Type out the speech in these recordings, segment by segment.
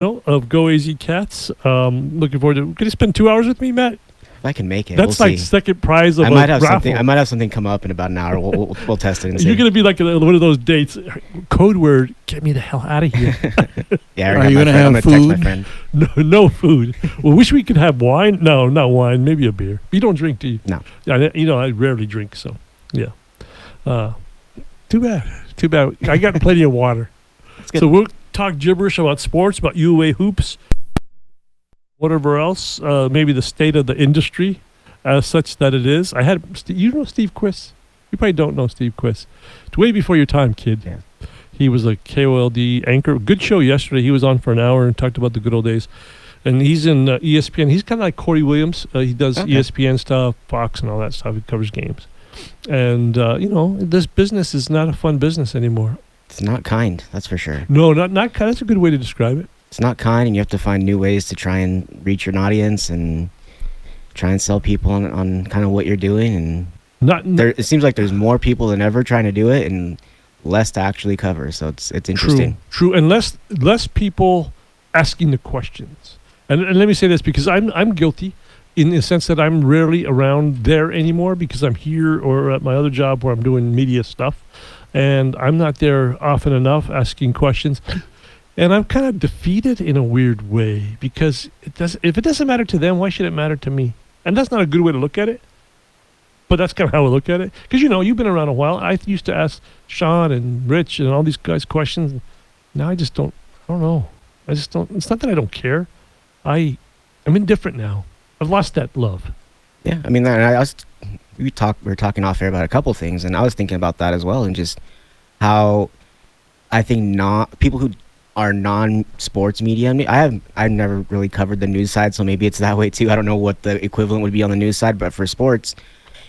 Of Go AZ Cats. Looking forward to. Can you spend 2 hours with me, Matt? If I can make it, That's we'll like see. second prize of I might a have raffle. something. I might have something come up in about an hour. We'll test it and see. You're gonna be like one of those dates. Code word: get me the hell out of here. Yeah, Are you gonna have I'm gonna text my food? friend. No food. Well, wish we could have wine. No, not wine. Maybe a beer. You don't drink, do you? No. Yeah, I rarely drink. So, yeah. Too bad. Too bad. I got plenty of water. It's good. So we'll talk gibberish about sports, about UA hoops, whatever else. Maybe the state of the industry, as such that it is. I had Steve Quiss. You probably don't know Steve Quiss. It's way before your time, kid. Yeah. He was a KOLD anchor. Good show yesterday. He was on for an hour and talked about the good old days. And he's in ESPN. He's kind of like Corey Williams. He does ESPN stuff, Fox, and all that stuff. He covers games. And, this business is not a fun business anymore. It's not kind, that's for sure. No, not kind. That's a good way to describe it. It's not kind, and you have to find new ways to try and reach your audience and try and sell people on kind of what you're doing. And it seems like there's more people than ever trying to do it and less to actually cover. So it's interesting. True, and less people asking the questions. And let me say this because I'm guilty in the sense that I'm rarely around there anymore because I'm here or at my other job where I'm doing media stuff, and I'm not there often enough asking questions. And I'm kind of defeated in a weird way because if it doesn't matter to them, why should it matter to me? And that's not a good way to look at it. But that's kind of how I look at it. Because, you've been around a while. I used to ask Sean and Rich and all these guys questions. Now I don't know. It's not that I don't care. I'm indifferent now. I've lost that love. Yeah, I mean, we were talking off air about a couple things, and I was thinking about that as well, and just how I think people who are non-sports media. I've never really covered the news side, so maybe it's that way too. I don't know what the equivalent would be on the news side, but for sports,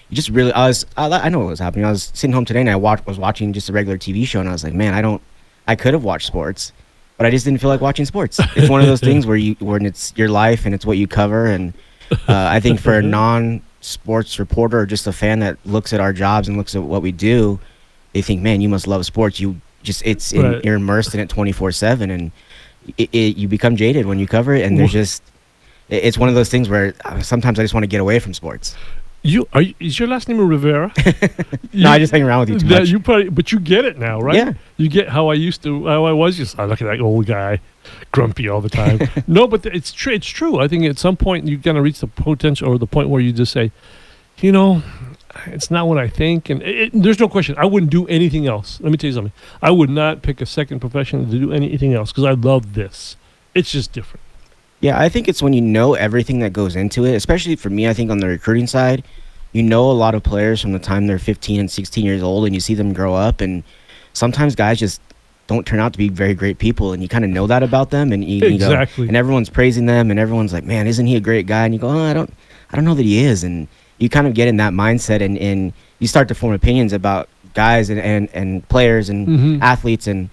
you just really I know what was happening. I was sitting home today and I was watching just a regular TV show, and I was like, man, I could have watched sports, but I just didn't feel like watching sports. It's one of those things when it's your life and it's what you cover, and I think for a non-sports reporter or just a fan that looks at our jobs and looks at what we do, they think, man, you must love sports. You're immersed in it 24/7, and you become jaded when you cover it. And it's one of those things where sometimes I just want to get away from sports. Is your last name Rivera? No, I just hang around with you too much. But you get it now, right? Yeah. You get how I was just, I look at that old guy, grumpy all the time. No, but it's true. It's true. I think at some point you're going to reach the potential or the point where you just say, it's not what I think. And there's no question. I wouldn't do anything else. Let me tell you something. I would not pick a second profession to do anything else because I love this. It's just different. Yeah, I think it's when you know everything that goes into it, especially for me, I think on the recruiting side, a lot of players from the time they're 15 and 16 years old, and you see them grow up, and sometimes guys just don't turn out to be very great people, and you kind of know that about them, and you go, and everyone's praising them, and everyone's like, man, isn't he a great guy? And you go, I don't know that he is, and you kind of get in that mindset, and you start to form opinions about guys and players and athletes and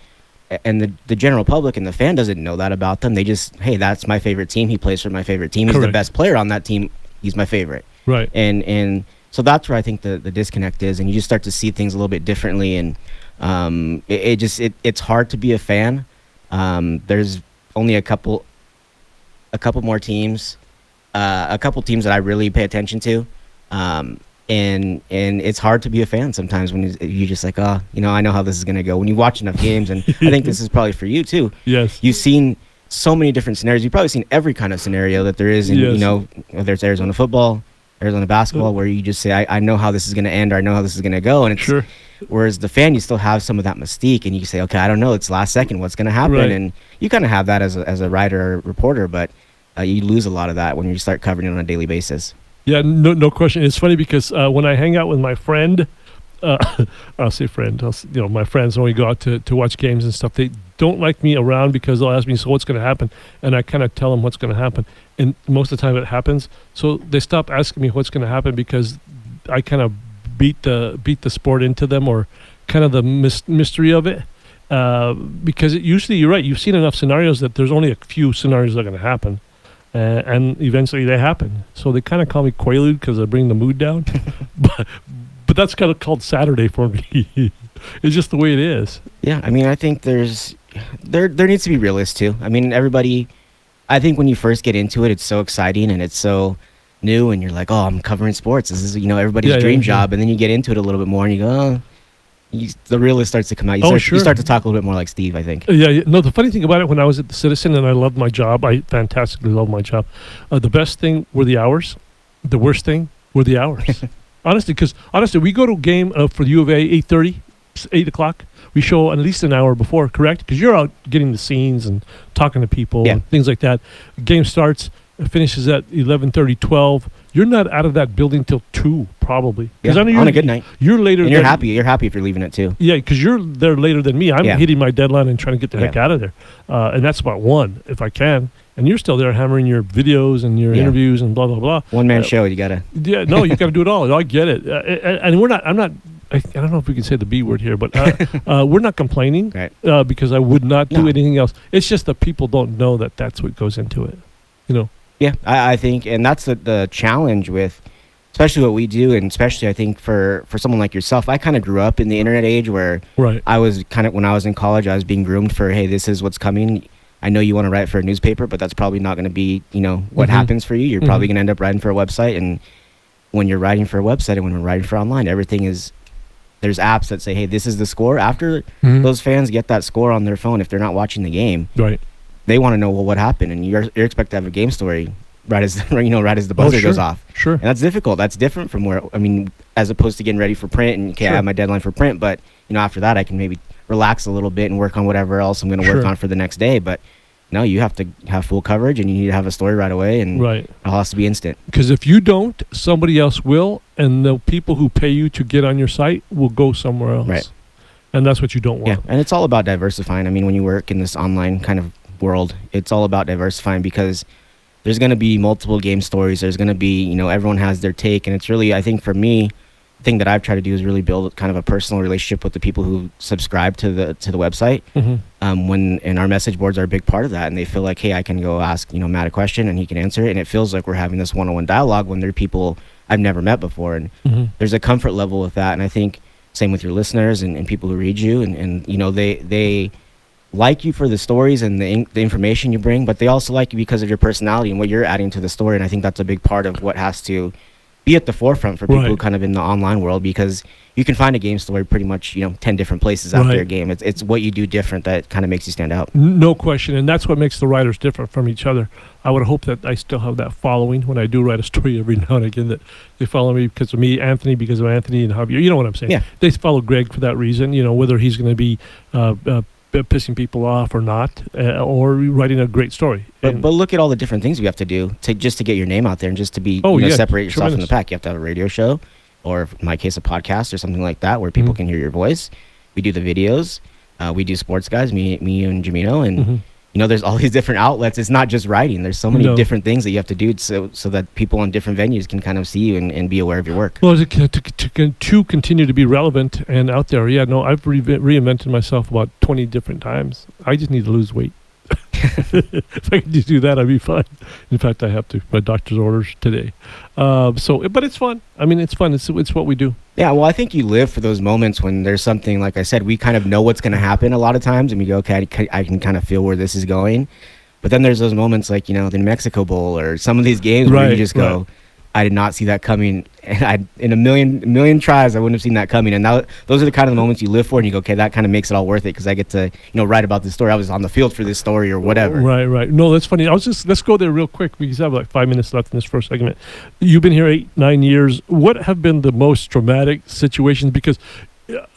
the general public and the fan doesn't know that about them. They just, hey, that's my favorite team. He plays for my favorite team. He's Correct. the best player on that team. He's my favorite. Right. And so that's where I think the disconnect is, and you just start to see things a little bit differently. And it's hard to be a fan. There's only a couple more teams, a couple teams that I really pay attention to. And it's hard to be a fan sometimes when you're just like, I know how this is going to go. When you watch enough games, and I think this is probably for you too. Yes. You've seen so many different scenarios. You've probably seen every kind of scenario that there is in, whether it's Arizona football, Arizona basketball, where you just say, I know how this is going to end, or I know how this is going to go. And it's, sure. Whereas the fan, you still have some of that mystique, and you say, okay, I don't know, it's last second, what's going to happen? Right. And you kind of have that as a writer or reporter, but you lose a lot of that when you start covering it on a daily basis. Yeah, no question. It's funny because when I hang out with my friend, I'll say friend, my friends, when we go out to watch games and stuff, they don't like me around because they'll ask me, so what's going to happen? And I kind of tell them what's going to happen. And most of the time it happens. So they stop asking me what's going to happen because I kind of beat the sport into them, or kind of the mystery of it. Because usually, you're right, you've seen enough scenarios that there's only a few scenarios that are going to happen. And eventually they happen. So they kind of call me Quaalude because I bring the mood down. but that's kind of called Saturday for me. It's just the way it is. Yeah, I mean, I think there's there needs to be realists too. I mean, everybody. I think when you first get into it, it's so exciting and it's so new, and you're like, oh, I'm covering sports. This is everybody's dream job. And then you get into it a little bit more, and you go, oh. The realist starts to come out. You start to talk a little bit more like Steve, I think. Yeah. No, the funny thing about it, when I was at the Citizen and I loved my job, I fantastically loved my job. The best thing were the hours. The worst thing were the hours. Honestly, because we go to a game for the U of A 8:30, 8 o'clock. We show at least an hour before, correct? Because you're out getting the scenes and talking to people and things like that. Game starts, finishes at 11:30, 12. You're not out of that building till 2, probably. Yeah, I know on a good night. You're later. And you're happy. You're happy if you're leaving at 2. Yeah, because you're there later than me. I'm hitting my deadline and trying to get the heck out of there. And that's about 1, if I can. And you're still there hammering your videos and your interviews and blah, blah, blah. One-man show, you got to. Yeah, no, you got to do it all. I get it. And I'm not, I don't know if we can say the B word here, but we're not complaining because I would not do anything else. It's just that people don't know that that's what goes into it, Yeah, I think, and that's the challenge with, especially what we do, and especially I think for someone like yourself. I kind of grew up in the internet age where I was kind of, when I was in college, I was being groomed for, hey, this is what's coming. I know you want to write for a newspaper, but that's probably not going to be, what happens for you. You're probably going to end up writing for a website, and when you're writing for a website and when we're writing for online, everything is, there's apps that say, hey, this is the score. After those fans get that score on their phone, if they're not watching the game, they want to know, well, what happened, and you're expected to have a game story right as the buzzer goes off. Sure. And that's difficult. That's different from where, as opposed to getting ready for print and I have my deadline for print, but after that I can maybe relax a little bit and work on whatever else I'm going to work on for the next day. But no, you have to have full coverage and you need to have a story right away, and it all has to be instant. Because if you don't, somebody else will, and the people who pay you to get on your site will go somewhere else. Right. And that's what you don't want. Yeah, and it's all about diversifying. When you work in this online kind of world, it's all about diversifying, because there's going to be multiple game stories. There's going to be, everyone has their take. And it's really, I think for me, the thing that I've tried to do is really build kind of a personal relationship with the people who subscribe to the website. And our message boards are a big part of that. And they feel like, hey, I can go ask, Matt a question and he can answer it. And it feels like we're having this one-on-one dialogue when there are people I've never met before. And there's a comfort level with that. And I think same with your listeners and people who read you. And they like you for the stories and the information you bring, but they also like you because of your personality and what you're adding to the story. And I think that's a big part of what has to be at the forefront for people who kind of in the online world, because you can find a game story pretty much 10 different places after a game. It's what you do different that kind of makes you stand out. No question. And that's what makes the writers different from each other. I would hope that I still have that following when I do write a story every now and again, that they follow me because of me, Anthony because of Anthony, and Javier. You know what I'm saying? Yeah. They follow Greg for that reason, whether he's going to be pissing people off or not, or writing a great story. But look at all the different things you have to do to get your name out there and just to be separate yourself from the pack. You have to have a radio show, or in my case a podcast or something like that, where people can hear your voice. We do the videos, we do Sports Guys, me and Jamino, and there's all these different outlets. It's not just writing. There's so many different things that you have to do so that people on different venues can kind of see you and be aware of your work. Well, to continue to be relevant and out there, I've reinvented myself about 20 different times. I just need to lose weight. If I could just do that, I'd be fine. In fact, I have to. My doctor's orders today. But it's fun. It's fun. It's what we do. Yeah, well, I think you live for those moments when there's something, like I said, we kind of know what's going to happen a lot of times, and we go, okay, I can kind of feel where this is going. But then there's those moments like, the New Mexico Bowl or some of these games where you just go, I did not see that coming. And in a million tries, I wouldn't have seen that coming. And now those are the kind of moments you live for, and you go, okay, that kind of makes it all worth it, because I get to, write about this story. I was on the field for this story or whatever. Right. No, that's funny. let's go there real quick, because I have like 5 minutes left in this first segment. You've been here 8-9 years. What have been the most traumatic situations? Because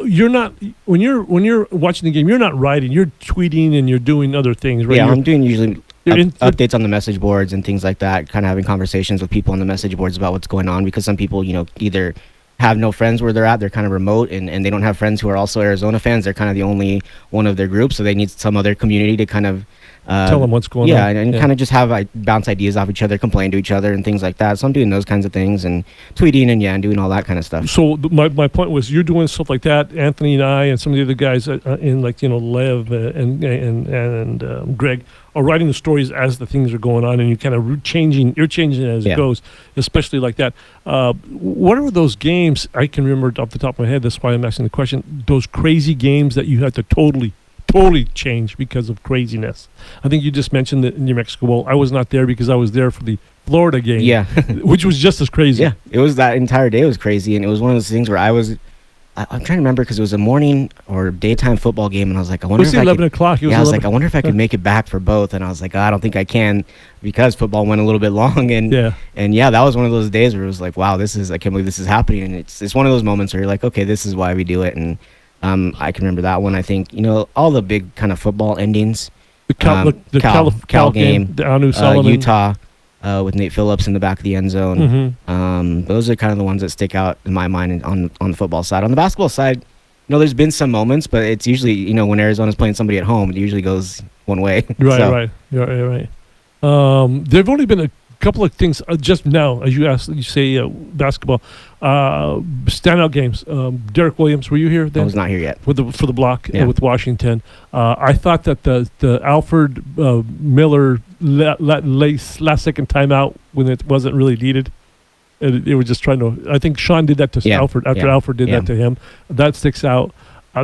you're not, when you're watching the game, you're not writing, you're tweeting and you're doing other things, right? Yeah, I'm doing usually updates on the message boards and things like that, kind of having conversations with people on the message boards about what's going on, because some people, either have no friends where they're at, they're kind of remote, and they don't have friends who are also Arizona fans. They're kind of the only one of their group, so they need some other community to kind of tell them what's going on. And kind of just have bounce ideas off each other, complain to each other and things like that. So I'm doing those kinds of things and tweeting and doing all that kind of stuff. So my point was, you're doing stuff like that. Anthony and I and some of the other guys in Lev and Greg are writing the stories as the things are going on, and you kind of changing as it goes, especially like that. What are those games? I can remember off the top of my head. That's why I'm asking the question. Those crazy games that you had to totally totally changed because of craziness. I think you just mentioned the New Mexico Bowl. I was not there because I was there for the Florida game. Yeah. Which was just as crazy. Yeah, it was that entire day was crazy, and it was one of those things where I'm trying to remember because it was a morning or daytime football game, and I was like, I wonder if 11 o'clock. I was like, I wonder if I could make it back for both, and I was like, I don't think I can because football went a little bit long, and that was one of those days where it was like, wow, I can't believe this is happening, and it's one of those moments where you're like, okay, this is why we do it, and I can remember that one. I think all the big kind of football endings, the Cal game, the Anu Solomon, Utah. With Nate Phillips in the back of the end zone. Those are kind of the ones that stick out in my mind on the football side. On the basketball side, there's been some moments, but it's usually, when Arizona's playing somebody at home, it usually goes one way. Right. There've only been a couple of things just now, as you say basketball, standout games. Derek Williams, were you here then? I was not here yet. For the block with Washington. I thought that the Alfred Miller last second timeout when it wasn't really needed. It was just trying to. I think Sean did that to Alfred after Alfred did that to him. That sticks out.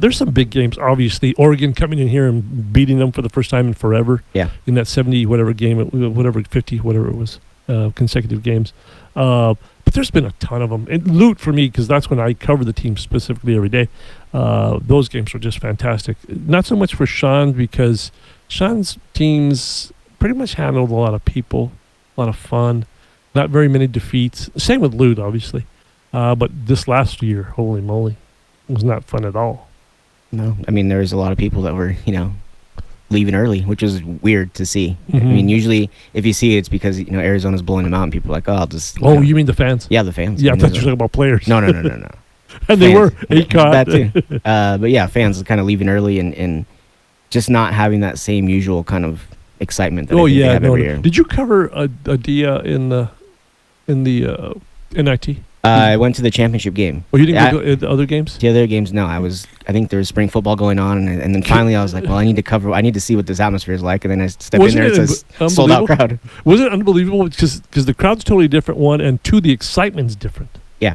There's some big games, obviously. Oregon coming in here and beating them for the first time in forever. Yeah. In that 70 whatever game, 50 whatever it was, consecutive games. But there's been a ton of them. And Loot for me, because that's when I cover the team specifically every day. Those games were just fantastic. Not so much for Sean, because Sean's teams pretty much handled a lot of people, a lot of fun, not very many defeats. Same with Loot, obviously. But this last year, holy moly, it was not fun at all. No, I mean, there was a lot of people that were, leaving early, which is weird to see. I mean, usually if you see it, it's because, Arizona's blowing them out and people are like, oh, I'll just... you mean the fans? Yeah, the fans. Yeah, I thought you were talking about players. No. And fans. they were. That too. But yeah, fans kind of leaving early and just not having that same usual kind of excitement that they have every year. Did you cover Adia in the NIT? I went to the championship game. Oh, you didn't go to the other games? The other games, no. I think there was spring football going on, and then finally I was like, well, I need to see what this atmosphere is like, and then I step in there, it's a sold-out crowd. Was it unbelievable? Because the crowd's totally different, one, and two, the excitement's different. Yeah.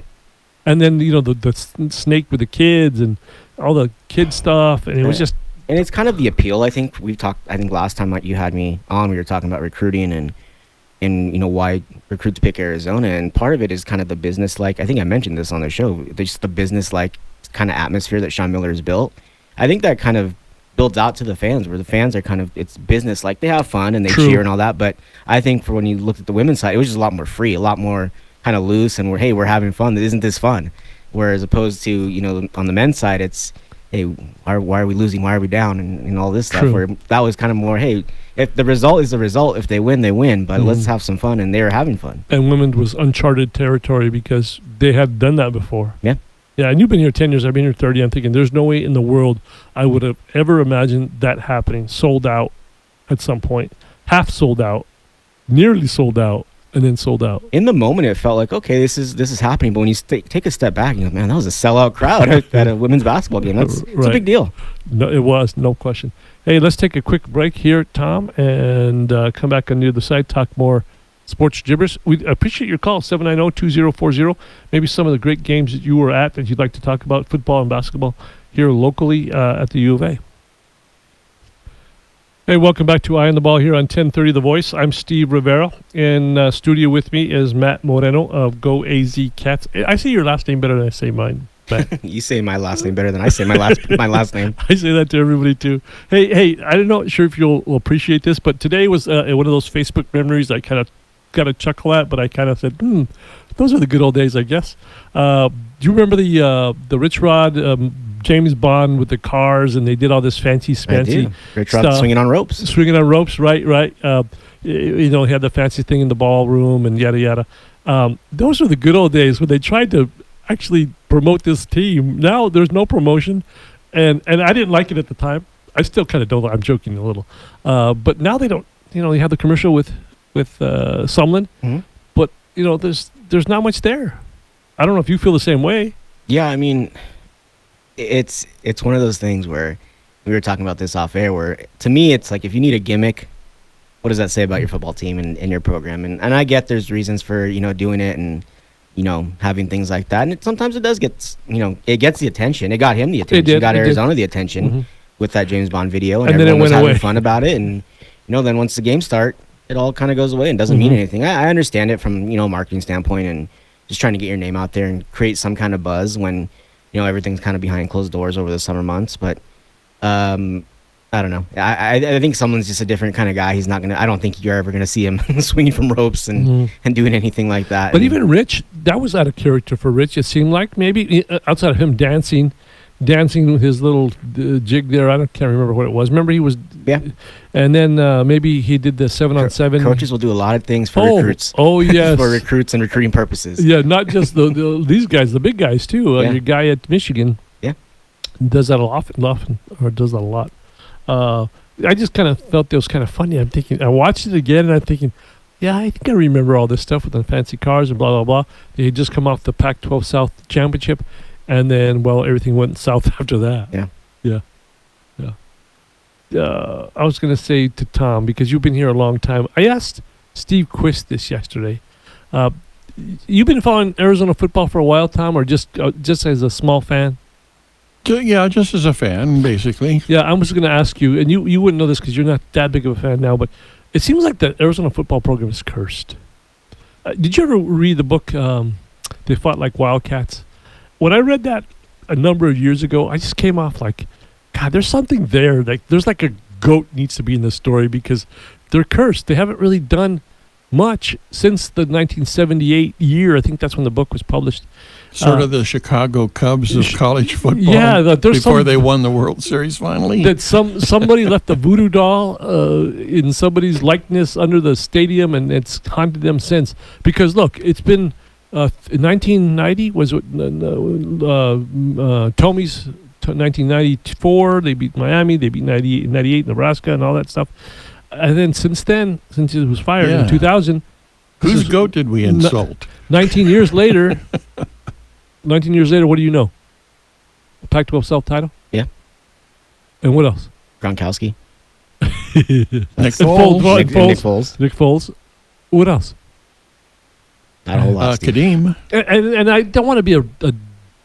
And then, the snake with the kids and all the kid stuff, and it was just... And it's kind of the appeal, I think. I think last time you had me on, we were talking about recruiting and why recruits pick Arizona, and part of it is kind of the business I think I mentioned this on the show, just the business kind of atmosphere that Sean Miller has built. I think that kind of builds out to the fans, where the fans are kind of, it's business, they have fun and they cheer and all that, but I think for when you looked at the women's side, it was just a lot more free, a lot more kind of loose, and we're having fun. Isn't this fun? Whereas opposed to, on the men's side, it's, hey, why are we losing? Why are we down? And all this stuff, where that was kind of more, hey, if the result is the result, if they win, they win, but let's have some fun, and they were having fun. And women was uncharted territory because they had done that before. Yeah. Yeah, and you've been here 10 years, I've been here 30. I'm thinking there's no way in the world I would have ever imagined that happening. Sold out at some point. Half sold out, nearly sold out, and then sold out. In the moment, it felt like, okay, this is happening. But when you take a step back, you go, man, that was a sellout crowd at a women's basketball game. It's a big deal. No, it was, no question. Hey, let's take a quick break here, Tom, and come back on the other side, talk more sports gibberish. We appreciate your call, 790-2040. Maybe some of the great games that you were at that you'd like to talk about, football and basketball, here locally at the U of A. Hey, welcome back to Eye on the Ball here on 1030 The Voice. I'm Steve Rivera. In studio with me is Matt Moreno of Go AZ Cats. I say your last name better than I say mine, Matt. You say my last name better than I say my last name. I say that to everybody too. Hey, I'm not sure if you'll appreciate this, but today was one of those Facebook memories I kind of got a chuckle at, but I kind of said, those are the good old days, I guess. Do you remember the Rich Rod James Bond with the cars, and they did all this fancy spancy Rich Rod swinging on ropes, right. He had the fancy thing in the ballroom and yada yada. Those were the good old days when they tried to actually promote this team. Now there's no promotion, and I didn't like it at the time. I still kind of don't. I'm joking a little, but now they don't. They have the commercial with Sumlin, but there's not much there. I don't know if you feel the same way. Yeah, I mean, it's one of those things where we were talking about this off air, where to me it's like, if you need a gimmick, what does that say about your football team and your program? And I get there's reasons for doing it and having things like that, and sometimes it does get it gets the attention. It got him the attention. It got Arizona the attention. with that James Bond video, and And then everyone it was went having away. fun about it. And then once the games start, it all kind of goes away and doesn't mean Mhm. anything. I understand it from a marketing standpoint and just trying to get your name out there and create some kind of buzz when everything's kind of behind closed doors over the summer months. But I don't know. I think someone's just a different kind of guy. He's not gonna. I don't think you're ever gonna see him swinging from ropes and doing anything like that. But And even Rich, that was out of character for Rich. It seemed like maybe outside of him dancing with his little jig there. Can't remember what it was. Remember he was. Yeah. And then maybe he did the 7-on-7. coaches will do a lot of things for recruits. Oh yes. For recruits and recruiting purposes. Yeah, not just these guys, the big guys too. Yeah. Your guy at Michigan. Yeah. Does that often, or does that a lot. I just kind of felt it was kind of funny. I'm thinking, I watched it again, and I'm thinking, yeah, I think I remember all this stuff with the fancy cars and blah, blah, blah. They had just come off the Pac-12 South Championship, and then, everything went south after that. Yeah. I was going to say to Tom, because you've been here a long time, I asked Steve Quist this yesterday. You've been following Arizona football for a while, Tom, or just as a small fan? Yeah, just as a fan, basically. Yeah, I was going to ask you, and you wouldn't know this because you're not that big of a fan now, but it seems like the Arizona football program is cursed. Did you ever read the book, They Fought Like Wildcats? When I read that a number of years ago, I just came off like, God, there's something there. Like, there's like a goat needs to be in this story because they're cursed. They haven't really done much since the 1978 year. I think that's when the book was published. Sort of the Chicago Cubs of college football. Yeah, before they won the World Series finally. That somebody left a voodoo doll in somebody's likeness under the stadium, and it's haunted them since. Because look, it's been 1990 was what Tomey's 1994. They beat Miami. They beat 98 Nebraska and all that stuff. And then since he was fired in 2000. Whose goat did we insult? 19 years later. 19 years later, what do you know? A Pac-12 South title? Yeah. And what else? Gronkowski. Nick Foles. Nick Foles. What else? Not a whole lot. Kadeem. And I don't want to be a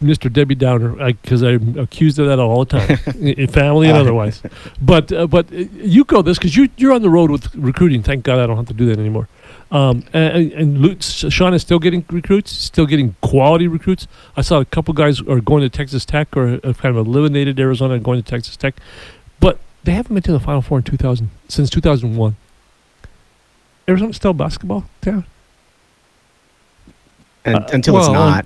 Mr. Debbie Downer because I'm accused of that all the time, in family and otherwise. But you go this because you're on the road with recruiting. Thank God I don't have to do that anymore. And Sean is still getting recruits, still getting quality recruits. I saw a couple guys are going to Texas Tech or have kind of eliminated Arizona and going to Texas Tech, but they haven't been to the Final Four since 2001. Arizona's still a basketball town. Until it's not.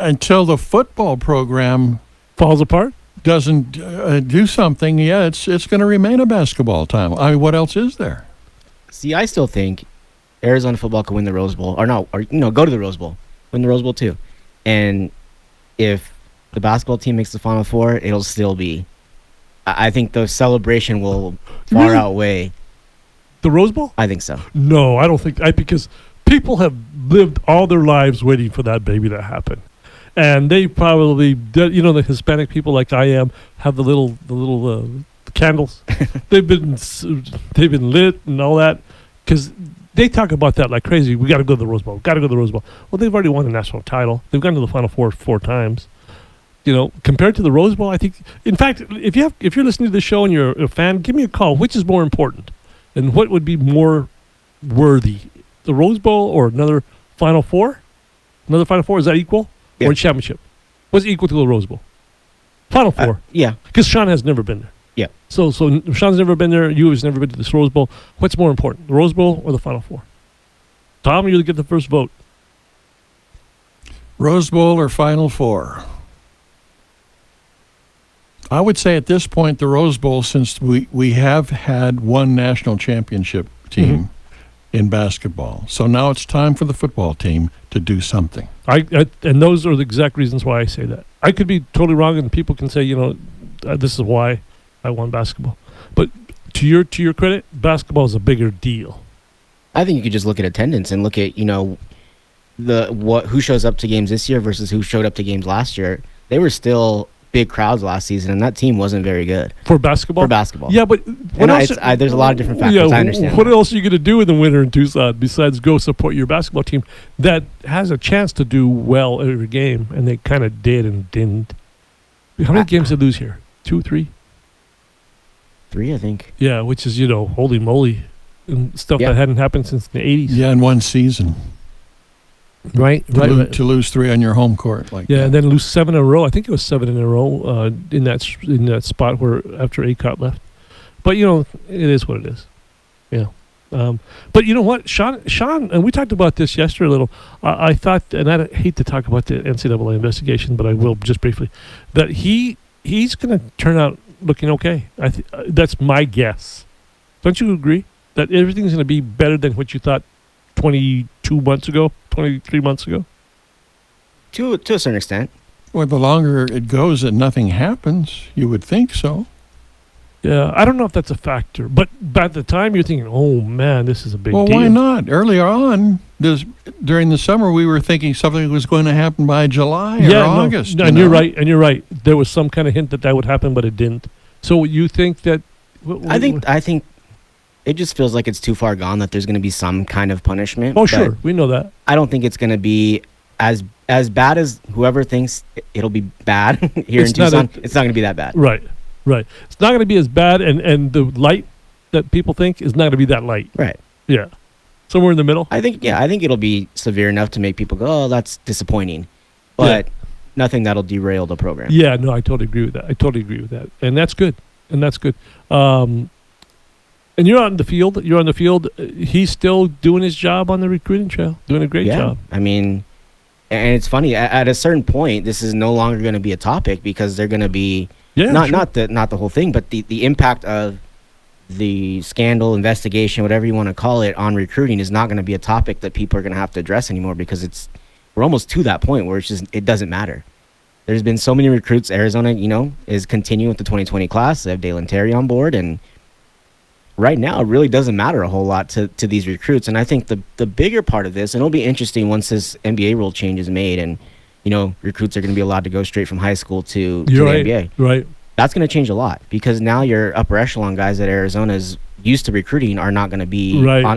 Until the football program falls apart, doesn't do something, it's going to remain a basketball town. I mean, what else is there? See, I still think Arizona football could win the Rose Bowl, or go to the Rose Bowl, win the Rose Bowl too. And if the basketball team makes the Final Four, it'll still be. I think the celebration will far outweigh the Rose Bowl. I think so. No, I don't think because people have lived all their lives waiting for that baby to happen, and they probably, the Hispanic people like I am have the little candles. they've been lit and all that because they talk about that like crazy. We got to go to the Rose Bowl. Got to go to the Rose Bowl. Well, they've already won the national title. They've gone to the Final Four 4 times. Compared to the Rose Bowl, I think. In fact, if you're listening to this show and you're a fan, give me a call. Which is more important, and what would be more worthy? The Rose Bowl or another Final Four? Another Final Four, is that equal? Yeah. Or a championship? What's equal to the Rose Bowl? Final Four. Yeah. Because Sean has never been there. Yeah. So Sean's never been there. You has never been to this Rose Bowl. What's more important, the Rose Bowl or the Final Four? Tom, you get the first vote. Rose Bowl or Final Four? I would say at this point the Rose Bowl, since we have had one national championship team in basketball. So now it's time for the football team to do something. And those are the exact reasons why I say that. I could be totally wrong, and people can say, this is why I won basketball. But to your credit, basketball is a bigger deal. I think you could just look at attendance and look at who shows up to games this year versus who showed up to games last year. They were still big crowds last season, and that team wasn't very good for basketball. Yeah, but there's a lot of different factors. I understand. What else are you going to do in the winter in Tucson besides go support your basketball team that has a chance to do well every game, and they kind of did and didn't? How many games did they lose here? 2, 3? 3, I think. Yeah, which is, holy moly, and stuff Yeah. that hadn't happened since the 80s. Yeah, in one season. Right. To lose 3 on your home court. Yeah, and then lose 7 in a row. I think it was 7 in a row in that spot where after Acott left. But it is what it is. Yeah. But you know what, Sean, and we talked about this yesterday a little. I thought, and I hate to talk about the NCAA investigation, but I will just briefly, that he's going to turn out looking okay. That's my guess. Don't you agree that everything's going to be better than what you thought 22 months ago, 23 months ago? To a certain extent. Well, the longer it goes and nothing happens, you would think so. Yeah, I don't know if that's a factor, but at the time you're thinking, "Oh man, this is a big deal." Well, why not? Earlier on, during the summer, we were thinking something was going to happen by July or August. No, and you're right. And you're right. There was some kind of hint that would happen, but it didn't. So you think that? I think it just feels like it's too far gone that there's going to be some kind of punishment. Oh, sure, we know that. I don't think it's going to be as bad as whoever thinks it'll be bad here in Tucson. It's not going to be that bad. Right. It's not going to be as bad, and the light that people think is not going to be that light. Right. Yeah. Somewhere in the middle. I think it'll be severe enough to make people go, "Oh, that's disappointing," but nothing that'll derail the program. Yeah. No, I totally agree with that. And that's good. And you're out in the field. He's still doing his job on the recruiting trail, doing a great job. I mean, and it's funny. At a certain point, this is no longer going to be a topic because they're going to be not the whole thing, but the impact of the scandal, investigation, whatever you want to call it, on recruiting is not going to be a topic that people are going to have to address anymore because we're almost to that point where it doesn't matter. There's been so many recruits. Arizona, is continuing with the 2020 class. They have Dalen Terry on board, and right now it really doesn't matter a whole lot to these recruits. And I think the bigger part of this, and it'll be interesting once this NBA rule change is made and recruits are going to be allowed to go straight from high school to the NBA. Right. That's going to change a lot because now your upper echelon guys that Arizona is used to recruiting are not going to be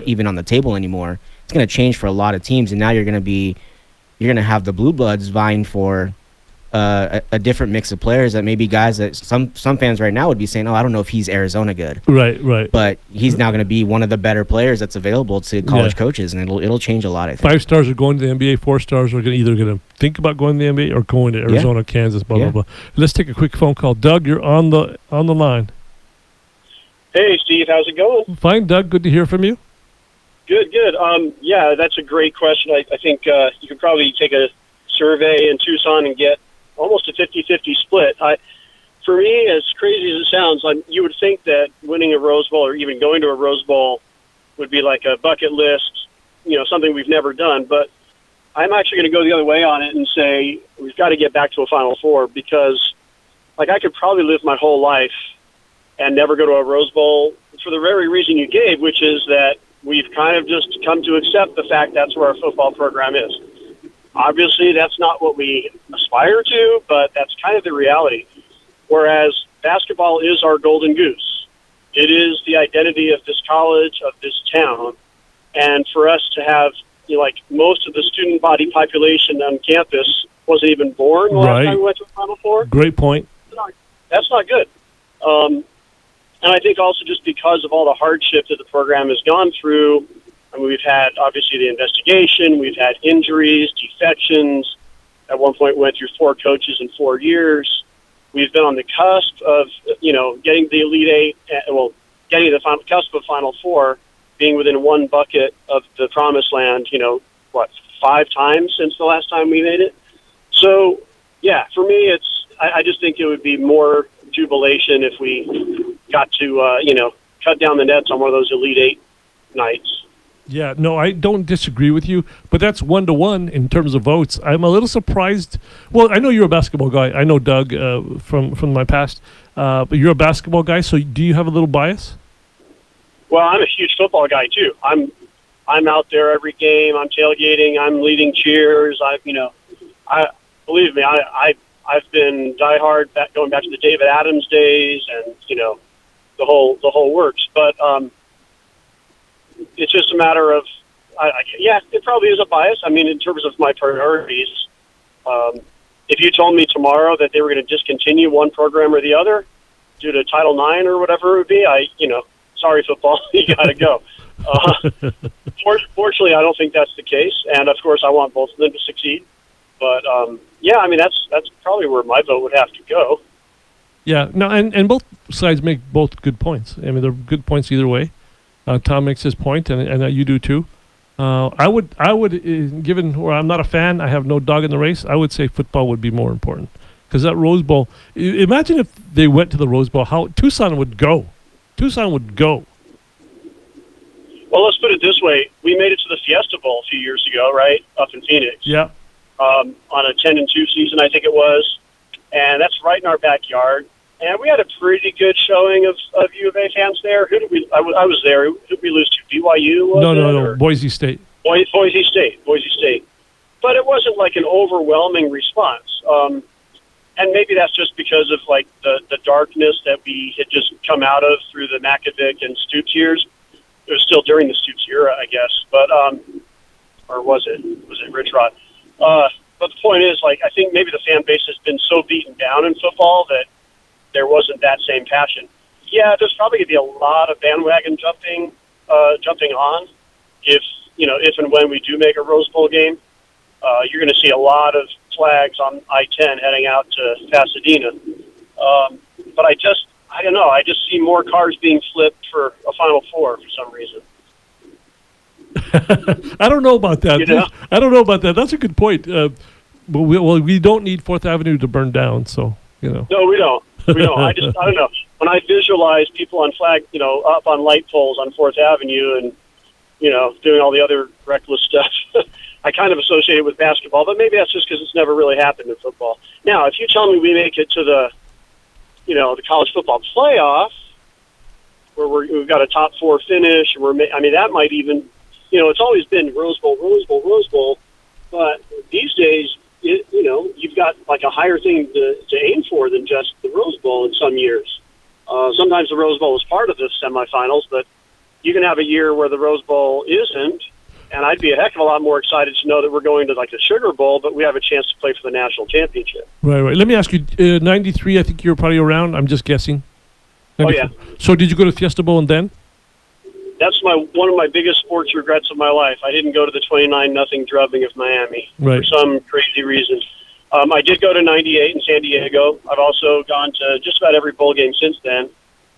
even on the table anymore. It's going to change for a lot of teams, and now you're going to have the blue bloods vying for a different mix of players that maybe guys that some fans right now would be saying, "Oh, I don't know if he's Arizona good." Right. But he's now going to be one of the better players that's available to college coaches, and it'll change a lot, I think. 5 stars are going to the NBA. 4 stars are either going to think about going to the NBA or going to Arizona, Kansas, blah blah. Let's take a quick phone call. Doug, you're on the line. Hey, Steve, how's it going? Fine, Doug. Good to hear from you. Good. Yeah, that's a great question. I think you could probably take a survey in Tucson and get almost a 50-50 split. For me, as crazy as it sounds, you would think that winning a Rose Bowl or even going to a Rose Bowl would be like a bucket list, something we've never done. But I'm actually going to go the other way on it and say we've got to get back to a Final Four because, I could probably live my whole life and never go to a Rose Bowl for the very reason you gave, which is that we've kind of just come to accept the fact that's where our football program is. Obviously, that's not what we aspire to, but that's kind of the reality. Whereas basketball is our golden goose. It is the identity of this college, of this town. And for us to have, most of the student body population on campus wasn't even born the last time we went to the Final Four. Great point. That's not good. And I think also just because of all the hardship that the program has gone through, we've had, obviously, the investigation. We've had injuries, defections. At one point, we went through 4 coaches in 4 years. We've been on the cusp of, getting the Elite Eight, getting the cusp of Final Four, being within one bucket of the Promised Land, 5 times since the last time we made it. So, yeah, for me, I just think it would be more jubilation if we got to, cut down the nets on one of those Elite Eight nights. Yeah, no, I don't disagree with you, but that's 1-to-1 in terms of votes. I'm a little surprised. Well, I know you're a basketball guy. I know Doug from my past, but you're a basketball guy. So do you have a little bias? Well, I'm a huge football guy too. I'm out there every game. I'm tailgating. I'm leading cheers. Believe me, I've been diehard going back to the David Adams days, and the whole works. But it's just a matter of, it probably is a bias. I mean, in terms of my priorities, if you told me tomorrow that they were going to discontinue one program or the other, due to Title IX or whatever it would be, sorry, football, you got to go. Fortunately, I don't think that's the case, and of course, I want both of them to succeed. But that's probably where my vote would have to go. Yeah, no, and both sides make both good points. I mean, they're good points either way. Tom makes his point, and you do too. I would, given where I'm not a fan, I have no dog in the race. I would say football would be more important because that Rose Bowl. Imagine if they went to the Rose Bowl, how Tucson would go. Tucson would go. Well, let's put it this way: we made it to the Fiesta Bowl a few years ago, right, up in Phoenix. Yeah. On a 10-2 season, I think it was, and that's right in our backyard. And we had a pretty good showing of U of A fans there. Who did we? I was there. Who did we lose to? BYU? No. Boise State. Boise State. But it wasn't like an overwhelming response. And maybe that's just because of like the darkness that we had just come out of through the Makovic and Stoops years. It was still during the Stoops era, I guess. But or was it? Was it Rich Rod? But the point is, like, I think maybe the fan base has been so beaten down in football that there wasn't that same passion. Yeah, there's probably going to be a lot of bandwagon jumping on if and when we do make a Rose Bowl game. You're going to see a lot of flags on I-10 heading out to Pasadena. But I don't know. I just see more cars being flipped for a Final Four for some reason. I don't know about that. You know? I don't know about that. That's a good point. But we don't need 4th Avenue to burn down, so, No, we don't. I don't know. When I visualize people on up on light poles on 4th Avenue and, doing all the other reckless stuff, I kind of associate it with basketball, but maybe that's just because it's never really happened in football. Now, if you tell me we make it to the college football playoff, where we've got a top 4 finish, and that might even, it's always been Rose Bowl, but these days, you've got like a higher thing to aim for than just the Rose Bowl in some years. Sometimes the Rose Bowl is part of the semifinals, but you can have a year where the Rose Bowl isn't, and I'd be a heck of a lot more excited to know that we're going to like the Sugar Bowl, but we have a chance to play for the national championship. Right. Let me ask you, 93, I think you were probably around. I'm just guessing. 94. Oh, yeah. So did you go to Fiesta Bowl and then? That's one of my biggest sports regrets of my life. I didn't go to the 29-0 drubbing of Miami for some crazy reason. I did go to 98 in San Diego. I've also gone to just about every bowl game since then.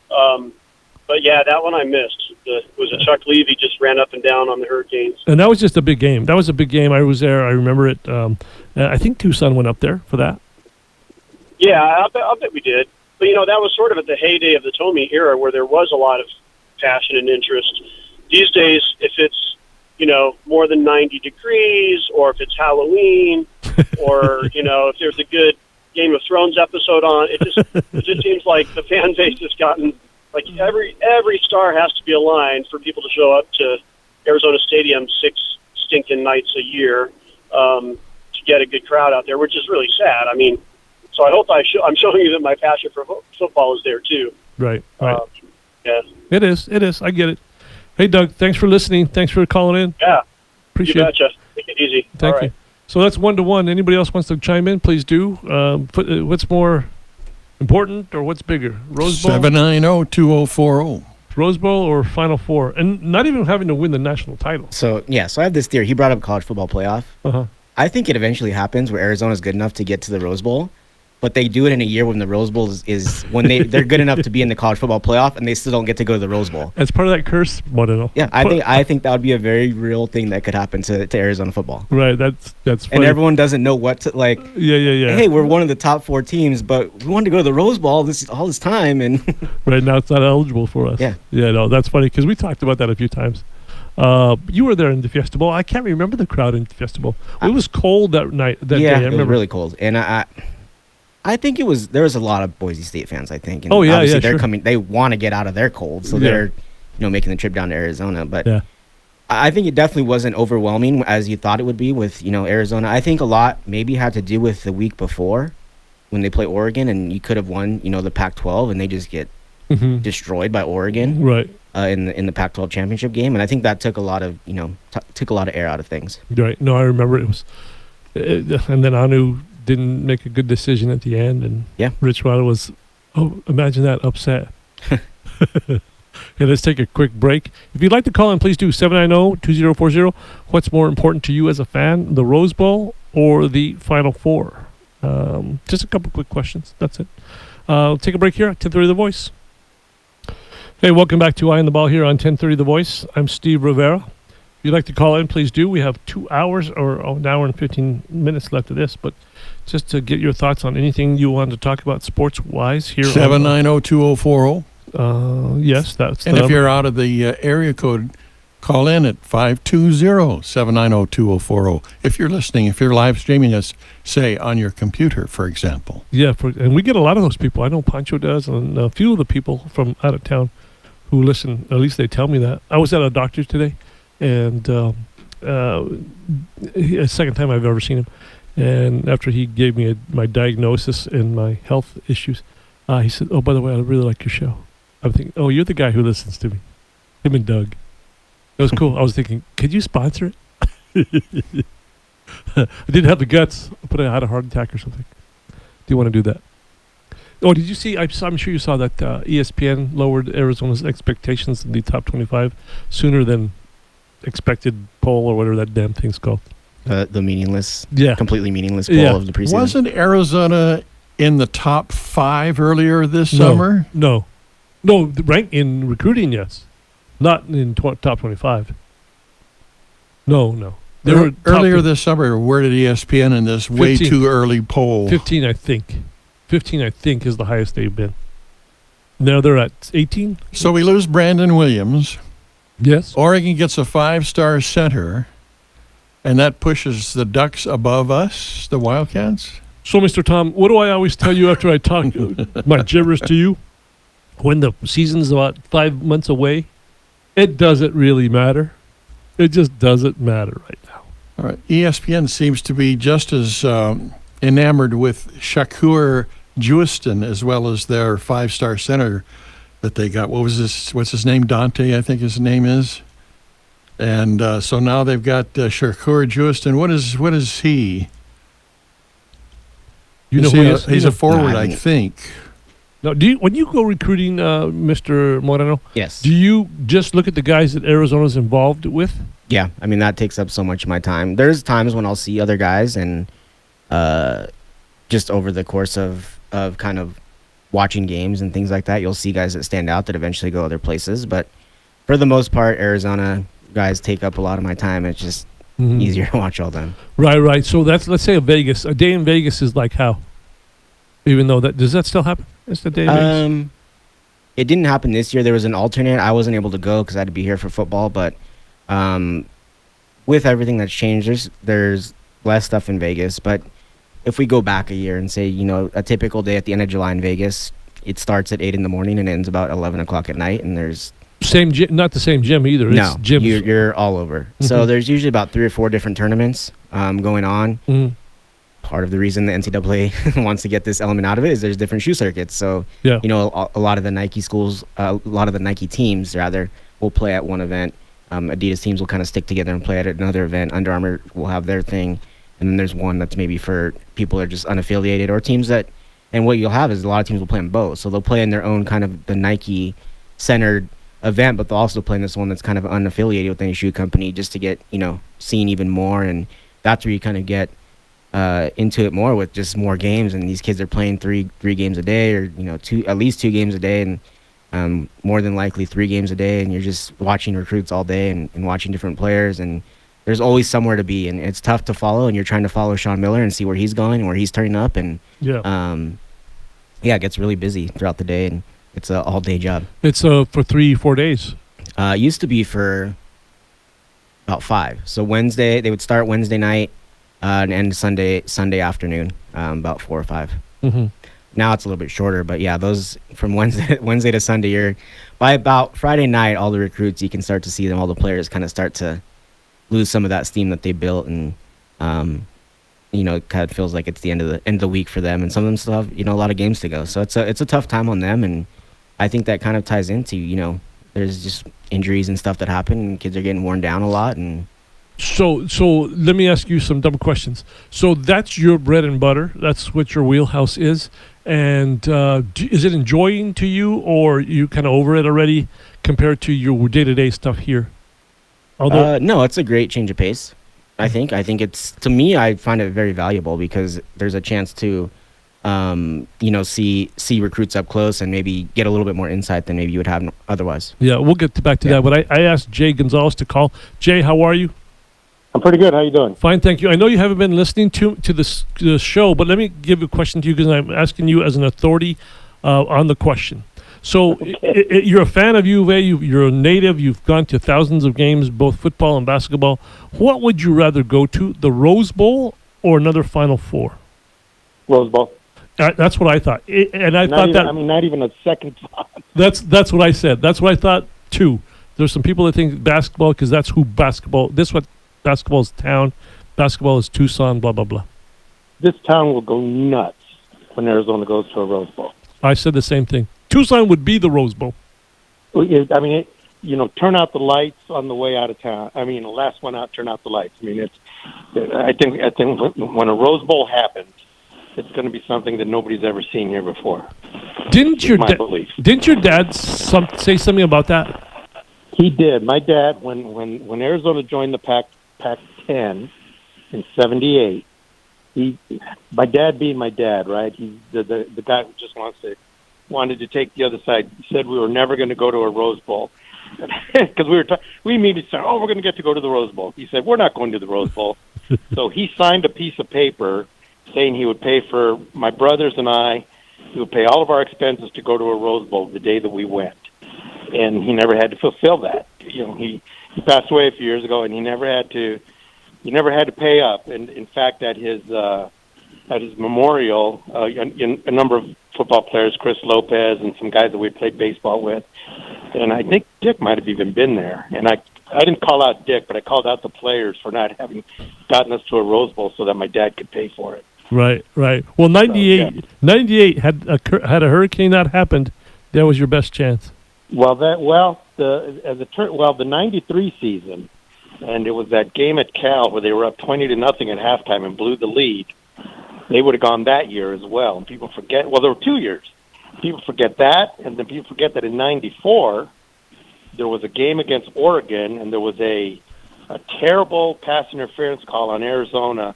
But yeah, that one I missed. Was it Chuck Levy just ran up and down on the Hurricanes? And that was just a big game. That was a big game. I was there. I remember it. I think Tucson went up there for that. Yeah, I'll bet we did. But, that was sort of at the heyday of the Tomey era where there was a lot of passion and interest. These days, if it's, more than 90 degrees, or if it's Halloween, or, if there's a good Game of Thrones episode on, it just seems like the fan base has gotten, like, every star has to be aligned for people to show up to Arizona Stadium 6 stinking nights a year to get a good crowd out there, which is really sad. I mean, so I hope I'm showing you that my passion for football is there, too. Right. Yeah. It is. I get it. Hey, Doug, thanks for listening. Thanks for calling in. Yeah. Appreciate it. You betcha. Take it easy. Thank you. So that's 1-1. Anybody else wants to chime in, please do. What's more important or what's bigger? Rose Bowl? 790-2040. Rose Bowl or Final Four? And not even having to win the national title. So I have this theory. He brought up college football playoff. Uh-huh. I think it eventually happens where Arizona's good enough to get to the Rose Bowl. But they do it in a year when the Rose Bowl is when they're good enough to be in the college football playoff, and they still don't get to go to the Rose Bowl. As part of that curse, Moreno. Yeah, I think that would be a very real thing that could happen to Arizona football. Right, that's funny. And everyone doesn't know what to like. Yeah. Hey, we're one of the top 4 teams, but we wanted to go to the Rose Bowl all this time, and right now it's not eligible for us. Yeah. No, that's funny because we talked about that a few times. You were there in the Fiesta Bowl. I can't remember the crowd in the Fiesta Bowl. It was cold that night. That day, I remember. It was really cold, and I think there was a lot of Boise State fans, I think. And obviously they're coming. They want to get out of their cold, so they're making the trip down to Arizona. But I think it definitely wasn't overwhelming as you thought it would be with Arizona. I think a lot maybe had to do with the week before when they play Oregon, and you could have won the Pac-12, and they just get destroyed by Oregon right in the Pac-12 championship game. And I think that took a lot of air out of things. Right. No, I remember it was, and then Anu didn't make a good decision at the end, and Rich Rod was Oh, imagine that, upset. Okay, let's take a quick break. If you'd like to call in, please do 790-2040. What's more important to you as a fan, the Rose Bowl or the Final Four? Just a couple quick questions. That's it. Take a break here at 1030 The Voice. Hey, welcome back to Eye on the Ball here on 1030 The Voice. I'm Steve Rivera. If you'd like to call in, please do. We have 2 hours or an hour and 15 minutes left of this, but just to get your thoughts on anything you wanted to talk about sports-wise here. 790-2040. Yes, that's the And if number. you're out of the area code, call in at 520-790-2040. If you're listening, if you're live streaming us, say, on your computer, for example. Yeah, and we get a lot of those people. I know Pancho does, and a few of the people from out of town who listen, at least they tell me that. I was at a doctor's today, and a second time I've ever seen him. And after he gave me my diagnosis and my health issues, he said, "Oh, by the way, I really like your show." I'm thinking, "Oh, you're the guy who listens to me." Him and Doug. It was cool. I was thinking, could you sponsor it? I didn't have the guts, but I had a heart attack or something. Do you want to do that? Oh, did you see? I'm sure you saw that ESPN lowered Arizona's expectations in the top 25 sooner than expected poll or whatever that damn thing's called. The meaningless, Yeah. completely meaningless poll Yeah. of the preseason. Wasn't Arizona in the top 5 earlier this summer? No, rank in recruiting, yes, not in top 25. No. They were Earlier top this summer, where did ESPN in this way 15. too early poll? 15, I think. 15, I think, is the highest they've been. Now they're at 18. So we lose Brandon Williams. Yes. Oregon gets a 5-star center, and that pushes the Ducks above us, the Wildcats. So, Mr. Tom, what do I always tell you after I talk my gibberish to you? When the season's about 5 months away, it doesn't really matter. It just doesn't matter right now. All right. ESPN seems to be just as enamored with Shakur Juiston as well as their 5-star center that they got. What's his name? Dante, I think his name is. And so now they've got Shakur Juiston. What is he? You know Is who he he is? He's a forward, I think. Now, when you go recruiting, Mr. Moreno, Yes. do you just look at the guys that Arizona's involved with? Yeah, I mean, that takes up so much of my time. There's times when I'll see other guys and just over the course of kind of watching games and things like that, you'll see guys that stand out that eventually go other places. But for the most part, Arizona guys take up a lot of my time. It's just easier to watch all them. Right. So let's say a day in Vegas is like how? Even though does that still happen? It's the day in Vegas? It didn't happen this year. There was an alternate. I wasn't able to go because I had to be here for football. But with everything that's changed, there's less stuff in Vegas. But if we go back a year and say, a typical day at the end of July in Vegas, it starts at 8 in the morning and ends about 11 o'clock at night. And there's Same gym, not the same gym either. no, It's gyms. you're all over. So there's usually about 3 or 4 different tournaments going on. Mhm. Part of the reason the NCAA wants to get this element out of it is there's different shoe circuits. So, Yeah. a lot of the Nike schools, a lot of the Nike teams, rather, will play at one event. Adidas teams will kind of stick together and play at another event. Under Armour will have their thing. And then there's one that's maybe for people that are just unaffiliated or teams that, and what you'll have is a lot of teams will play in both. So they'll play in their own kind of the Nike-centered event, but they'll also play in this one that's kind of unaffiliated with any shoe company just to get, seen even more. And that's where you kind of get into it more with just more games, and these kids are playing three games a day, or at least 2 games a day, and more than likely 3 games a day, and you're just watching recruits all day and watching different players, and there's always somewhere to be, and it's tough to follow, and you're trying to follow Sean Miller and see where he's going and where he's turning up, and it gets really busy throughout the day, and it's an all-day job. It's for 3-4 days. It used to be for about 5. So they would start Wednesday night and end Sunday afternoon, about 4 or 5. Mm-hmm. Now it's a little bit shorter, but yeah, those from Wednesday to Sunday, by about Friday night, all the recruits, you can start to see them, all the players kind of start to lose some of that steam that they built, and it kind of feels like it's the end of the week for them, and some of them still have a lot of games to go. So it's a tough time on them, and I think that kind of ties into there's just injuries and stuff that happen, and kids are getting worn down a lot, and So let me ask you some dumb questions. So that's your bread and butter. That's what your wheelhouse is. And is it enjoying to you, or you kind of over it already compared to your day-to-day stuff here? Although no, it's a great change of pace. I think it's, to me, I find it very valuable because there's a chance to, see recruits up close and maybe get a little bit more insight than maybe you would have otherwise. Yeah, we'll get back to that. But I asked Jay Gonzalez to call. Jay, how are you? I'm pretty good. How you doing? Fine, thank you. I know you haven't been listening to the show, but let me give a question to you because I'm asking you as an authority on the question. So you're a fan of U of A. You're a native. You've gone to thousands of games, both football and basketball. What would you rather go to, the Rose Bowl or another Final Four? Rose Bowl. That's what I thought. Not even a second thought. That's what I said. That's what I thought too. There's some people that think basketball because that's who basketball. This what basketball is town. Basketball is Tucson. Blah blah blah. This town will go nuts when Arizona goes to a Rose Bowl. I said the same thing. Tucson would be the Rose Bowl. I mean, turn out the lights on the way out of town. I mean, the last one out, turn out the lights. I mean, I think when a Rose Bowl happens, it's going to be something that nobody's ever seen here before. Didn't your dad say something about that? He did. My dad, when Arizona joined the Pac-10 in '78, my dad being my dad, right? He's the guy who just wanted to take the other side. He said we were never going to go to a Rose Bowl because we immediately said, we're going to get to go to the Rose Bowl. He said, we're not going to the Rose Bowl. So he signed a piece of paper saying he would pay for my brothers and I, he would pay all of our expenses to go to a Rose Bowl the day that we went. And he never had to fulfill that. He passed away a few years ago, and he never had to pay up. And in fact, at his memorial, a number of football players, Chris Lopez and some guys that we played baseball with, and I think Dick might have even been there. And I didn't call out Dick, but I called out the players for not having gotten us to a Rose Bowl so that my dad could pay for it. Right. Well, 98 had a hurricane not happened, that was your best chance. The '93 season, and it was that game at Cal where they were up 20-0 at halftime and blew the lead. They would have gone that year as well. And people forget. Well, there were 2 years. People forget that, and then people forget that in '94 there was a game against Oregon, and there was a terrible pass interference call on Arizona,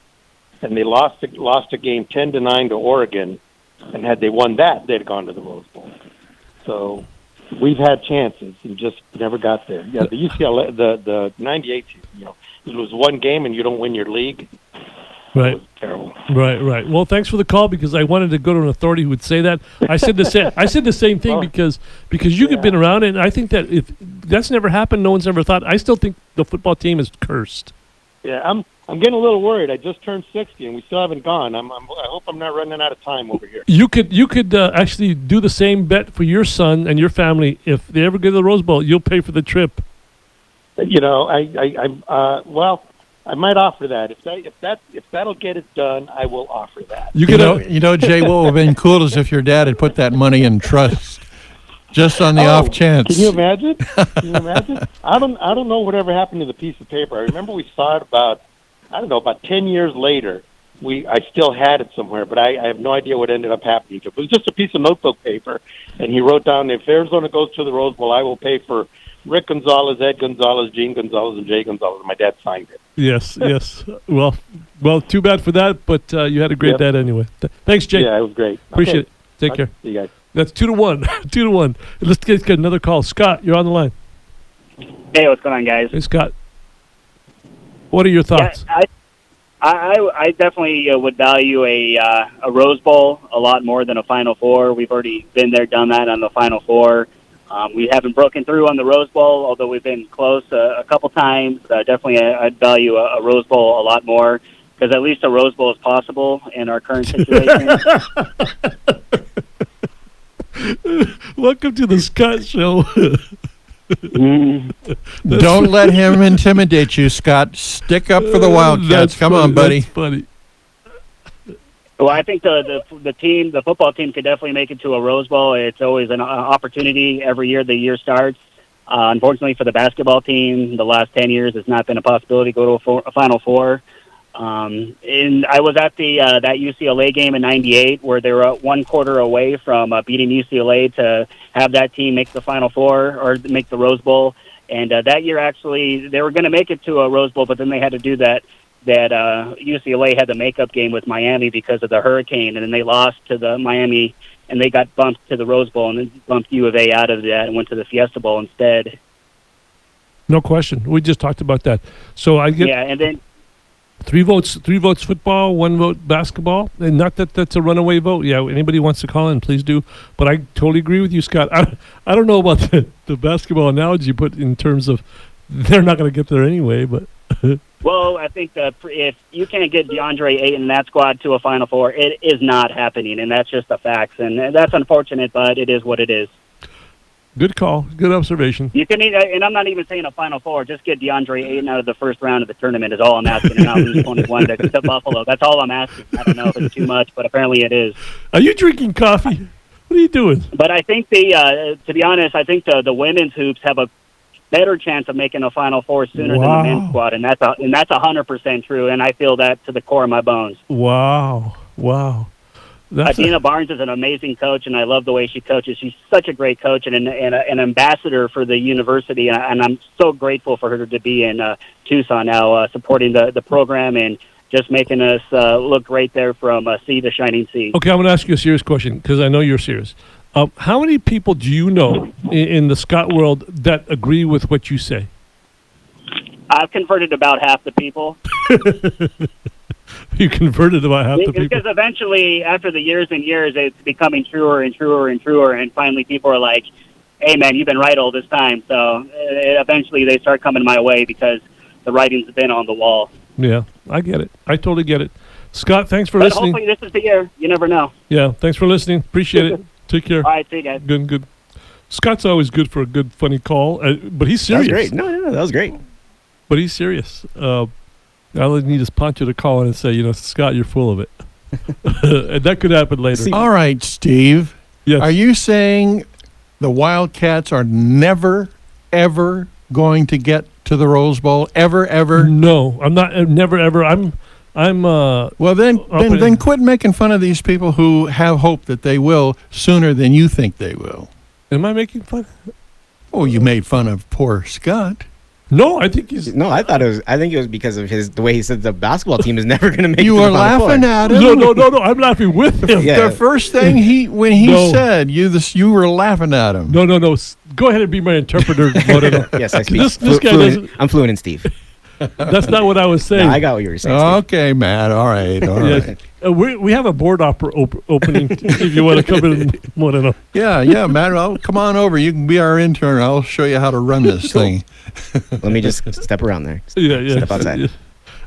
and they lost a game 10-9 to Oregon. And had they won that, they'd gone to the Rose Bowl. So we've had chances and just never got there. Yeah, the UCLA, the '98 season, you lose one game and you don't win your league. Right. It was terrible. Right. Well, thanks for the call because I wanted to go to an authority who would say that. I said the same thing because you've been around, and I think that if that's never happened, no one's ever thought. I still think the football team is cursed. Yeah, I'm getting a little worried. I just turned 60 and we still haven't gone. I hope I'm not running out of time over here. You could actually do the same bet for your son and your family. If they ever go to the Rose Bowl, you'll pay for the trip. I might offer that. If that'll get it done, I will offer that. Jay, what would have been cool is if your dad had put that money in trust, just on the off chance. Can you imagine? I don't know whatever happened to the piece of paper. I remember we saw it about 10 years later. I still had it somewhere, but I have no idea what ended up happening to it. It was just a piece of notebook paper, and he wrote down, if Arizona goes to the Rose Bowl, I will pay for Rick Gonzalez, Ed Gonzalez, Gene Gonzalez, and Jay Gonzalez. And my dad signed it. Yes. Well, too bad for that, but you had a great dad anyway. Thanks, Jay. Yeah, it was great. Appreciate it. Take care. See you guys. That's 2-1. 2-1. Let's get another call. Scott, you're on the line. Hey, what's going on, guys? Hey, Scott. What are your thoughts? Yeah, I definitely would value a Rose Bowl a lot more than a Final Four. We've already been there, done that on the Final Four. We haven't broken through on the Rose Bowl, although we've been close a couple times. Definitely, I'd value a Rose Bowl a lot more because at least a Rose Bowl is possible in our current situation. Welcome to the Scott Show. Don't let him intimidate you, Scott. Stick up for the Wildcats. Come on, buddy. That's funny. Well, I think the football team could definitely make it to a Rose Bowl. It's always an opportunity every year the year starts. Unfortunately for the basketball team, the last 10 years it's not been a possibility to go to a Final Four. And I was at the that UCLA game in '98 where they were one quarter away from beating UCLA to have that team make the Final Four or make the Rose Bowl. And that year, actually, they were going to make it to a Rose Bowl, but then they had to do that UCLA had the makeup game with Miami because of the hurricane, and then they lost to the Miami, and they got bumped to the Rose Bowl, and then bumped U of A out of that and went to the Fiesta Bowl instead. No question. We just talked about that. So I get and then three votes football, one vote basketball. And not that that's a runaway vote. Yeah, anybody wants to call in, please do. But I totally agree with you, Scott. I don't know about the basketball analogy, but in terms of they're not going to get there anyway, but... Well, I think that if you can't get DeAndre Ayton and that squad to a Final Four, it is not happening, and that's just the facts. And that's unfortunate, but it is what it is. Good call. Good observation. You can, and I'm not even saying a Final Four. Just get DeAndre Ayton out of the first round of the tournament is all I'm asking, and I'll lose 21 to Buffalo. That's all I'm asking. I don't know if it's too much, but apparently it is. Are you drinking coffee? What are you doing? But I think to be honest, I think the women's hoops have a better chance of making a Final Four sooner than the men's squad, and that's 100% true. And I feel that to the core of my bones. Wow. Dina Barnes is an amazing coach, and I love the way she coaches. She's such a great coach and an ambassador for the university, and I'm so grateful for her to be in Tucson now, supporting the program and just making us look great there from sea to shining sea. Okay, I'm going to ask you a serious question because I know you're serious. How many people do you know in the Scott world that agree with what you say? I've converted about half the people. You converted about half the people? Because eventually, after the years and years, it's becoming truer and truer and truer, and finally people are like, hey, man, you've been right all this time. So eventually they start coming my way because the writing's been on the wall. Yeah, I get it. I totally get it. Scott, thanks for listening. Hopefully this is the year. You never know. Yeah, thanks for listening. Appreciate it. Take care. All right, see you guys. Good. Scott's always good for a good, funny call, but he's serious. That was great. No, that was great. But he's serious. All I need is Pancho to call in and say, Scott, you're full of it. And that could happen later. All right, Steve. Yes. Are you saying the Wildcats are never, ever going to get to the Rose Bowl? Ever? No, I'm not. Never, ever. I'm. Well, then quit making fun of these people who have hope that they will sooner than you think they will. Am I making fun? Oh, you made fun of poor Scott. No, I think he's. No, I think it was because of the way he said the basketball team is never going to make. You it to were the Final laughing Four. at him. No. I'm laughing with him. Yeah. The first thing when he said you were laughing at him. No. Go ahead and be my interpreter, Moreno. Yes, I speak. This guy doesn't. I'm fluent in Steve. That's not what I was saying. No, I got what you were saying. Steve. Okay, Matt. All right. Yes. We have a board opening if you want to come in, Moreno. Yeah, Matt. Well, come on over. You can be our intern. I'll show you how to run this thing. Let me just step around there. Yeah. Step outside.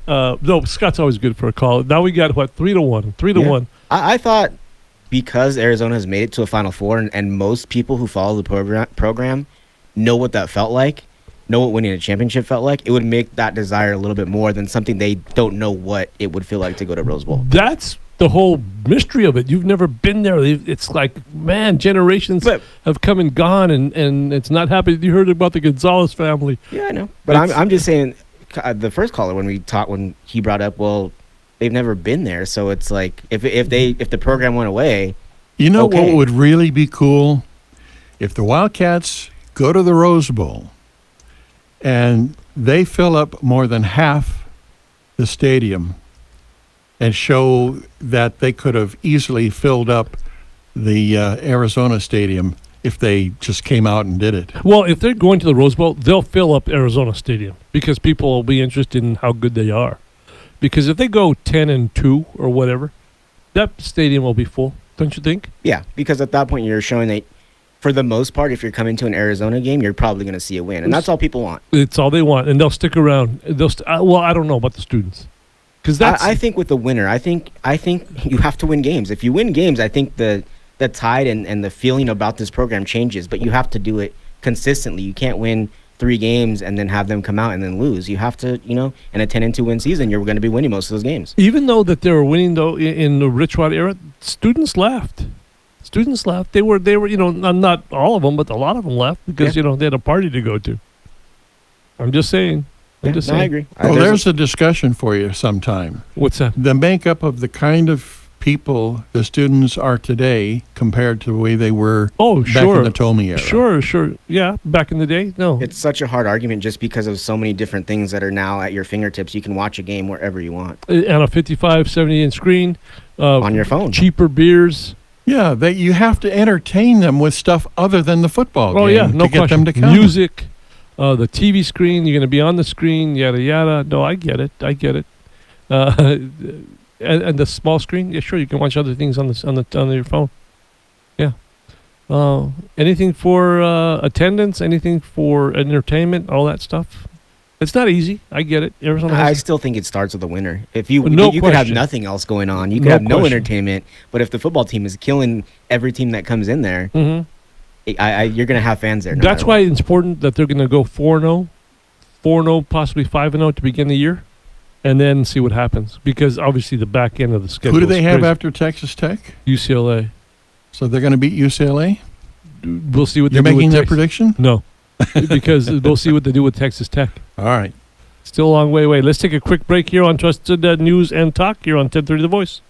No, Scott's always good for a call. Now we got 3-1. 3-1. I thought because Arizona has made it to a Final Four, and most people who follow the program know what that felt like, know what winning a championship felt like, it would make that desire a little bit more than something they don't know what it would feel like to go to Rose Bowl. That's the whole mystery of it. You've never been there. It's like, man, generations have come and gone, and it's not happening. You heard about the Gonzalez family. Yeah, I know. But I'm just saying, the first caller when he brought up, well, they've never been there, so it's like if the program went away. You know what would really be cool? If the Wildcats go to the Rose Bowl and they fill up more than half the stadium and show that they could have easily filled up the Arizona stadium if they just came out and did it. Well, if they're going to the Rose Bowl, they'll fill up Arizona Stadium because people will be interested in how good they are. Because if they go 10-2 or whatever, that stadium will be full, don't you think? Yeah, because at that point you're showing that, for the most part, if you're coming to an Arizona game, you're probably going to see a win, and that's all people want. It's all they want, and they'll stick around. Well, I don't know about the students, because I think with the winner, I think you have to win games. If you win games, I think the tide and the feeling about this program changes. But you have to do it consistently. You can't win 3 games and then have them come out and then lose. You have to, in a 10-2 win season, you're going to be winning most of those games. Even though that they were winning, though, in the Rich Rod era, students left. They were, not all of them, but a lot of them left because, they had a party to go to. I'm just saying. I'm just No, I saying. agree. Well, there's a discussion for you sometime. What's that? The makeup of the kind of people the students are today compared to the way they were Oh, back sure. in the Tomey era. Sure. Yeah, back in the day, no. It's such a hard argument just because of so many different things that are now at your fingertips. You can watch a game wherever you want On a 55, 70-inch screen. on your phone. Cheaper beers. Yeah, you have to entertain them with stuff other than the football game Oh, yeah, no to get question. them to come. Music, the TV screen, you're going to be on the screen, yada, yada. No, I get it. And the small screen, yeah, sure, you can watch other things on your phone. Yeah. Anything for attendance, anything for entertainment, all that stuff. It's not easy. I get it. Arizona I has still think it starts with the winner. If you No you could have question. nothing else going on, you could No have no question. entertainment. But if the football team is killing every team that comes in there, Mhm. you're gonna have fans there. No That's matter why it's important that they're going to go 4-0, 4-0, possibly 5-0 to begin the year, and then see what happens. Because obviously the back end of the schedule. Who do they is have crazy. after Texas Tech? UCLA? So they're going to beat UCLA? We'll see what You're they do making with that Texas. prediction? No, because we'll see what they do with Texas Tech. All right. Still a long way away. Let's take a quick break here on Trusted News and Talk here on 1030 The Voice.